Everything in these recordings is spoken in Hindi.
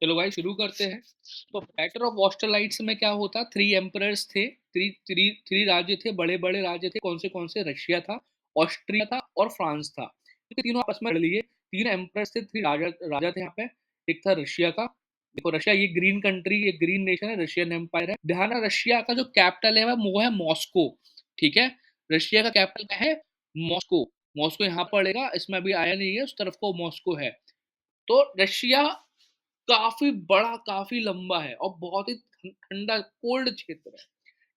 चलो भाई शुरू करते हैं। तो बैटल ऑफ ऑस्ट्रलाइट्स में क्या होता, थ्री एम्परर्स थे, थ्री थ्री थ्री राज्य थे, बड़े बड़े राज्य थे। कौन से? रशिया था, ऑस्ट्रिया था और फ्रांस था। तो तीनों आपस में लड़ लिए। तीन एम्परर्स थे, थ्री राजा राजा थे यहाँ पे। एक था रशिया का। देखो रशिया ये ग्रीन कंट्री, ये ग्रीन नेशन है, रशियन एम्पायर है। ध्यान है, रशिया का जो कैपिटल है वो है मॉस्को। ठीक है, रशिया का कैपिटल क्या है? मॉस्को। मॉस्को यहाँ पड़ेगा, इसमें अभी आया नहीं है, उस तरफ को मॉस्को है। तो रशिया काफी बड़ा, काफी लंबा है और बहुत ही ठंडा, कोल्ड क्षेत्र है।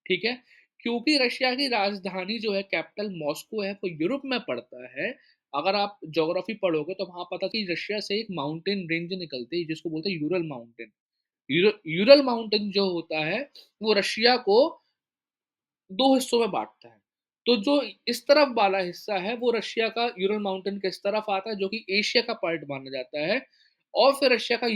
ठीक है, क्योंकि रशिया की राजधानी जो है, कैपिटल मॉस्को है, वो यूरोप में पड़ता है। अगर आप ज्योग्राफी पढ़ोगे तो वहां पता कि रशिया से एक माउंटेन रेंज निकलती है जिसको बोलते हैं यूरल माउंटेन। यूरल माउंटेन जो होता है वो रशिया को दो हिस्सों में बांटता है। तो जो इस तरफ वाला हिस्सा है वो रशिया का यूरल माउंटेन के इस तरफ आता है, जो कि एशिया का पार्ट माना जाता है। और फिर रशिया का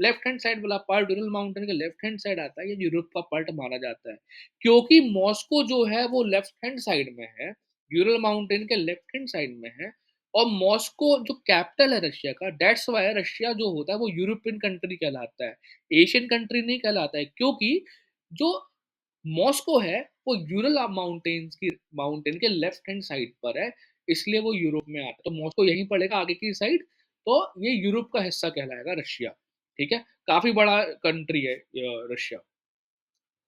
लेफ्ट हैंड साइड वाला पार्ट यूरल माउंटेन के लेफ्ट हैंड साइड आता है, ये यूरोप का पार्ट माना जाता है। क्योंकि मॉस्को जो है वो लेफ्ट हैंड साइड में है, यूरल माउंटेन के लेफ्ट हैंड साइड में है। और मॉस्को जो कैपिटल है रशिया का, डेट्स वाई रशिया जो होता है वो यूरोपियन कंट्री कहलाता है, एशियन कंट्री नहीं कहलाता है। क्योंकि जो मॉस्को है वो यूरल माउंटेन के लेफ्ट हैंड साइड पर है, इसलिए वो यूरोप में आता है। तो मॉस्को यहीं पड़ेगा आगे की साइड। तो ये यूरोप का हिस्सा कहलाएगा रशिया। ठीक है, काफी बड़ा कंट्री है रशिया।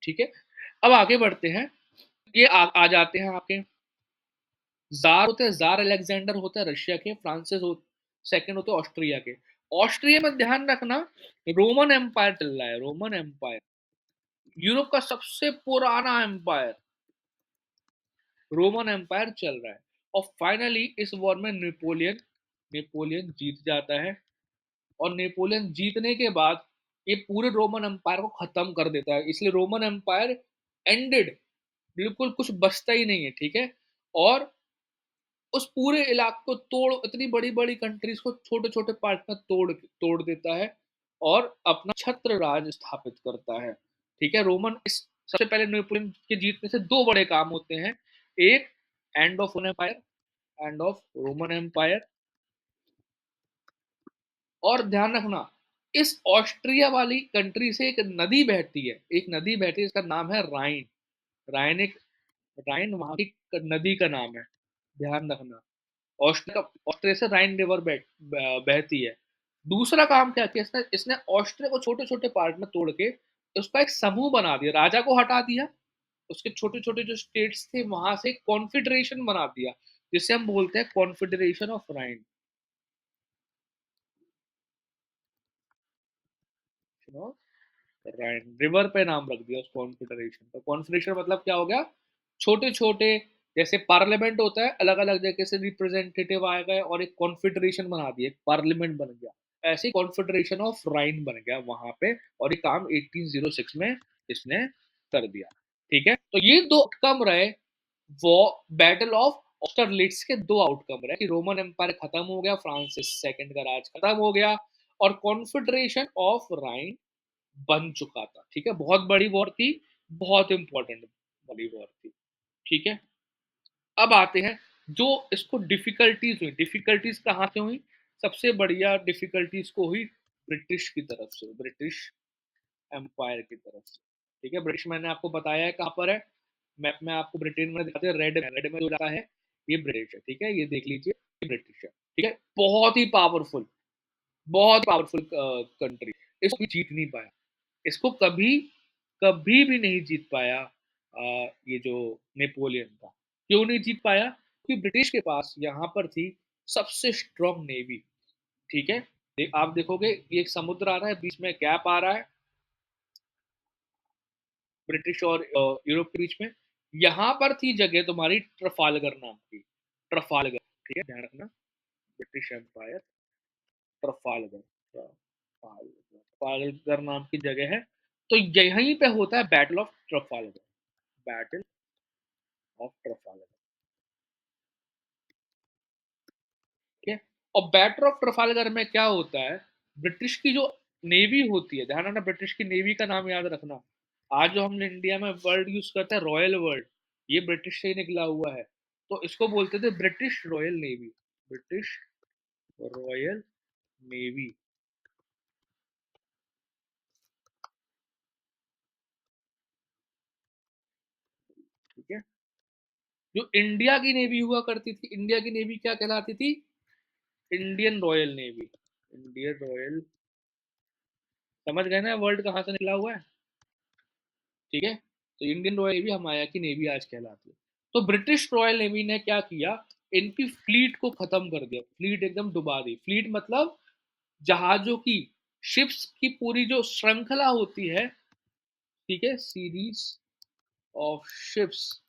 ठीक है, अब आगे बढ़ते हैं। ये आ जाते हैं आपके जार होते हैं, जार अलेक्जेंडर होते हैं रशिया के। फ्रांसिस सेकंड होते हैं ऑस्ट्रिया के। ऑस्ट्रिया में ध्यान रखना, रोमन एम्पायर चल रहा है, रोमन एम्पायर, यूरोप का सबसे पुराना एम्पायर, रोमन एम्पायर चल रहा है। और फाइनली इस वॉर में नेपोलियन नेपोलियन जीत जाता है। और नेपोलियन जीतने के बाद ये पूरे रोमन एम्पायर को खत्म कर देता है, इसलिए रोमन एम्पायर एंडेड, बिल्कुल कुछ बचता ही नहीं है। ठीक है, और उस पूरे इलाके को तोड़, इतनी बड़ी बड़ी कंट्रीज को छोटे छोटे पार्ट में तोड़ तोड़ देता है और अपना छत्र राज स्थापित करता है। ठीक है, रोमन इस सबसे पहले नेपोलियन के जीतने से दो बड़े काम होते हैं। एक, end of empire, end of Roman empire. और ध्यान रखना, इस ऑस्ट्रिया वाली कंट्री से एक नदी बहती है, एक नदी बहती है, इसका नाम है राइन। राइन एक, राइन वहां की नदी का नाम है, ध्यान रखना। ऑस्ट्रिया से राइन रिवर बहती है। दूसरा काम क्या किया इसने, इसने ऑस्ट्रिया को छोटे छोटे पार्ट में तोड़ के उसका एक समूह बना दिया, राजा को हटा दिया, उसके छोटे छोटे जो स्टेट्स थे वहां से कॉन्फेडरेशन बना दिया, जिसे हम बोलते हैं confederation of Rhine. Rhine river पे नाम रख दिया उस कॉन्फेडरेशन का। कॉन्फेडरेशन मतलब क्या हो गया, छोटे छोटे, जैसे पार्लियामेंट होता है, अलग अलग जगह से रिप्रेजेंटेटिव आए गए और एक कॉन्फेडरेशन बना दिया, एक पार्लियामेंट बन गया। ऐसे ही कॉन्फेडरेशन ऑफ राइन बन गया वहां पे। और ये काम 1806 में इसने कर दिया। ठीक है, तो ये दो आउटकम रहे, वो बैटल ऑफ ऑस्टरलिट्स के दो आउटकम रहे कि रोमन एम्पायर खत्म हो गया, फ्रांसिस सेकंड का राज खत्म हो गया, और कॉन्फेडरेशन ऑफ राइन बन चुका था। ठीक है, बहुत बड़ी वॉर थी, बहुत इंपॉर्टेंट बड़ी वॉर थी। ठीक है, अब आते हैं जो इसको डिफिकल्टीज हुई। डिफिकल्टीज कहाँ से हुई? सबसे बढ़िया डिफिकल्टीज को हुई ब्रिटिश की तरफ से, ब्रिटिश एम्पायर की तरफ से। ठीक है, ब्रिटिश मैंने आपको बताया है कहाँ पर है, मैप में आपको ब्रिटेन में दिखाते हैं, रेड में जो रहा है ये ब्रिटिश है। ठीक है, ये देख लीजिए, ये ब्रिटिश है। ठीक है, बहुत ही पावरफुल, बहुत पावरफुल कंट्री, इसको भी जीत नहीं पाया, इसको कभी कभी भी नहीं जीत पाया ये जो नेपोलियन था। क्यों नहीं जीत पाया? क्योंकि ब्रिटिश के पास यहाँ पर थी सबसे स्ट्रॉन्ग नेवी। ठीक है, आप देखोगे ये एक समुद्र आ रहा है, बीच में गैप आ रहा है ब्रिटिश और यूरोप के बीच में। यहाँ पर थी जगह तुम्हारी ट्रफालगर नाम की, ट्रफालगर। ठीक है, ध्यान रखना, ब्रिटिश एम्पायर, ट्रफालगर, ट्रफालगर नाम की जगह है। तो यहीं पे होता है battle of Trafalgar, battle of Trafalgar. ठीक है, और बैटल ऑफ ट्रफालगर में क्या होता है, ब्रिटिश की जो नेवी होती है, ध्यान रखना, ब्रिटिश की नेवी का नाम याद रखना। आज जो हम इंडिया में वर्ड यूज करते हैं रॉयल वर्ड, ये ब्रिटिश से ही निकला हुआ है। तो इसको बोलते थे British royal navy, British royal navy. है। जो इंडिया की नेवी हुआ करती थी, इंडिया की नेवी क्या कहलाती थी? Indian royal navy. Indian royal, समझ गए ना वर्ड कहाँ से निकला हुआ है? ठीक है, तो इंडियन रॉयल नेवी हमारे की नेवी आज कहलाती है। तो ब्रिटिश रॉयल नेवी ने क्या किया, इनकी फ्लीट को खत्म कर दिया, फ्लीट एकदम डुबा दी। फ्लीट मतलब जहाजों की, शिप्स की पूरी जो श्रृंखला होती है, ठीक है, series of ships,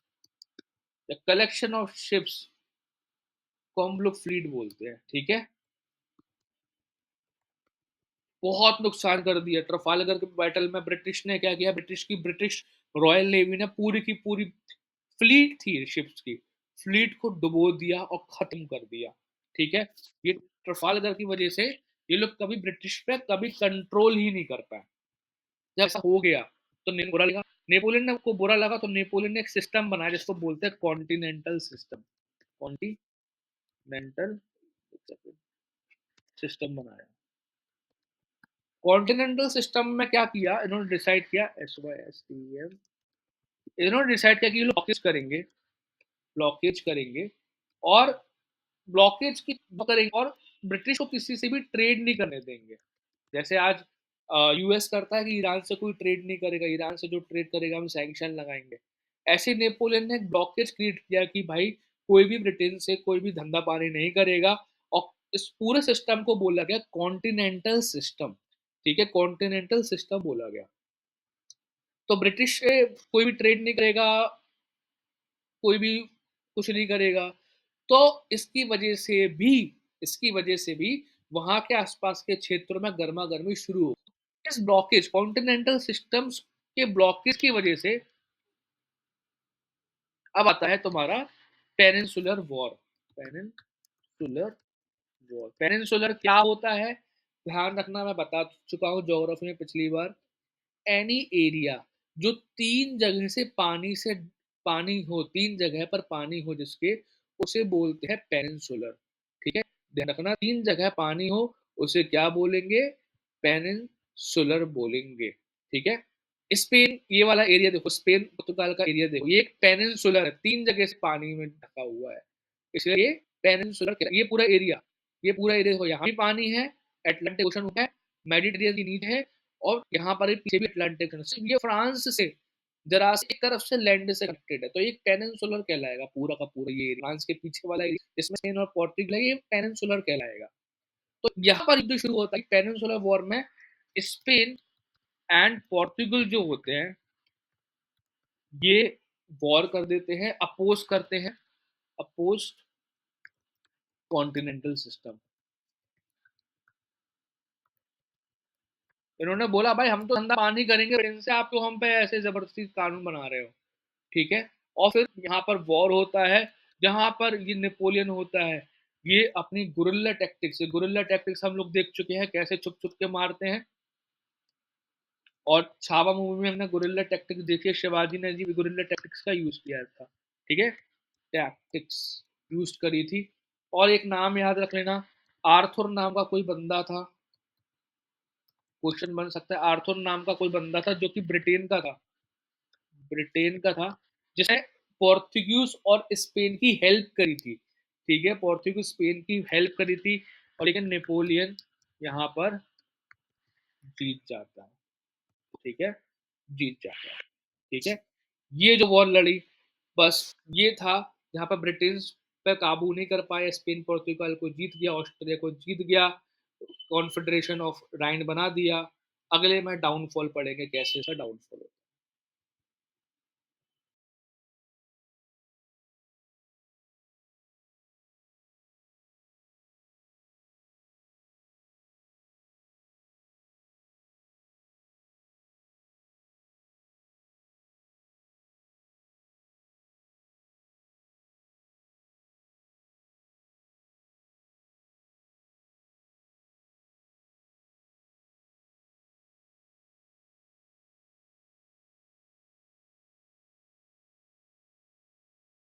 the collection of ships को हम लोग फ्लीट बोलते हैं, ठीक है। बहुत नुकसान कर दिया ट्रफालगर के बैटल में। ब्रिटिश ने क्या किया, ब्रिटिश रॉयल नेवी ने पूरी की पूरी फ्लीट थी शिप्स की, फ्लीट को डुबो दिया और खत्म कर दिया, ठीक है। ये ट्रफालगर की वजह से ये लोग कभी ब्रिटिश पे कभी कंट्रोल ही नहीं कर पाए। जब ऐसा हो गया तो बुरा लगा, नेपोलियन को बुरा लगा, तो नेपोलियन ने एक सिस्टम बनाया जिसको बोलते हैं कॉन्टिनेंटल सिस्टम। कॉन्टिनेंटल सिस्टम बनाया। कॉन्टिनेंटल सिस्टम में क्या किया इन्होंने, डिसाइड किया, SYSTEM, इन्होंने डिसाइड किया कि ये लोग ब्लॉकेज करेंगे, ब्लॉकेज करेंगे और ब्लॉकेज की करेंगे और ब्रिटिश को किसी से भी ट्रेड नहीं करने देंगे। जैसे आज यूएस करता है कि ईरान से कोई ट्रेड नहीं करेगा, ईरान से जो ट्रेड करेगा हम सैंक्शन लगाएंगे। ऐसे नेपोलियन ने एक ब्लॉकेज क्रिएट किया कि भाई कोई भी ब्रिटेन से कोई भी धंधा पानी नहीं करेगा, और इस पूरे सिस्टम को बोला गया कॉन्टिनेंटल सिस्टम, ठीक है, कॉन्टिनेंटल सिस्टम बोला गया। तो ब्रिटिश से कोई भी ट्रेड नहीं करेगा, कोई भी कुछ नहीं करेगा। तो इसकी वजह से भी, इसकी वजह से भी वहां के आसपास के क्षेत्रों में गर्मा गर्मी शुरू हो। इस ब्लॉकेज, कॉन्टिनेंटल सिस्टम्स के ब्लॉकेज की वजह से अब आता है तुम्हारा peninsular war. Peninsular war, peninsular क्या होता है, ध्यान रखना, मैं बता चुका हूँ ज्योग्राफी में पिछली बार। एनी एरिया जो तीन जगह से पानी हो, तीन जगह पर पानी हो जिसके, उसे बोलते हैं पेनिनसुलर, ठीक है। ध्यान रखना, तीन जगह पानी हो उसे क्या बोलेंगे, पेनिनसुलर बोलेंगे, ठीक है। स्पेन, ये वाला एरिया देखो, स्पेन पुर्तगाल का एरिया देखो, ये एक पेनिनसुलर है, तीन जगह से पानी में ढका हुआ है, इसलिए ये पेनिनसुलर। ये पूरा एरिया, ये पूरा एरिया देखो, यहाँ भी पानी है, अटलांटिक ओशन है, मेडिटेरियन की नीचे है, और यहाँ पर पीछे भी अटलांटिक ओशन, सिर्फ ये फ्रांस से जरा से एक तरफ से लैंड से कनेक्टेड है, तो ये पेनिनसुलर कहलाएगा पूरा का पूरा। ये फ्रांस के पीछे वाला एरिया जिसमें स्पेन और पोर्टुगल है, ये पेनिनसुलर कहलाएगा। तो यहाँ पर युद्ध शुरू होता है पेनिनसुलर वॉर में। स्पेन एंड पोर्टुगल जो होते हैं ये वॉर कर देते हैं, अपोज करते हैं, अपोज कॉन्टिनेंटल सिस्टम। इन्होंने बोला भाई हम तो धंधा पानी करेंगे, इनसे आप तो हम पे ऐसे जबरदस्ती कानून बना रहे हो, ठीक है। और फिर यहाँ पर वॉर होता है, जहां पर ये नेपोलियन होता है, ये अपनी गुरिल्ला टैक्टिक्स, गुरिल्ला टैक्टिक्स हम लोग देख चुके हैं कैसे छुप छुप के मारते हैं, और छावा मूवी में हमने गुरिल्ला टैक्टिक्स देखी है, शिवाजी ने जी गुरिल्ला टैक्टिक्स का यूज किया था, ठीक है, टैक्टिक्स यूज करी थी। और एक नाम याद रख लेना, आर्थर नाम का कोई बंदा था, क्वेश्चन बन सकता है, आर्थर नाम का कोई बंदा था जो कि ब्रिटेन का था, ब्रिटेन का था, जिसने पोर्तुगीज और स्पेन की हेल्प करी थी, ठीक है, पोर्तुगीज स्पेन की हेल्प करी थी, और लेकिन नेपोलियन यहाँ पर जीत जाता है, ठीक है, जीत जाता है, ठीक है। ये जो वॉर लड़ी, बस ये था, यहाँ पर ब्रिटेन पे काबू नहीं कर पाया, स्पेन पोर्तुगल को जीत गया, ऑस्ट्रिया को जीत गया, कॉन्फेडरेशन ऑफ राइन बना दिया। अगले में डाउनफॉल पड़ेंगे, कैसे इसका डाउनफॉल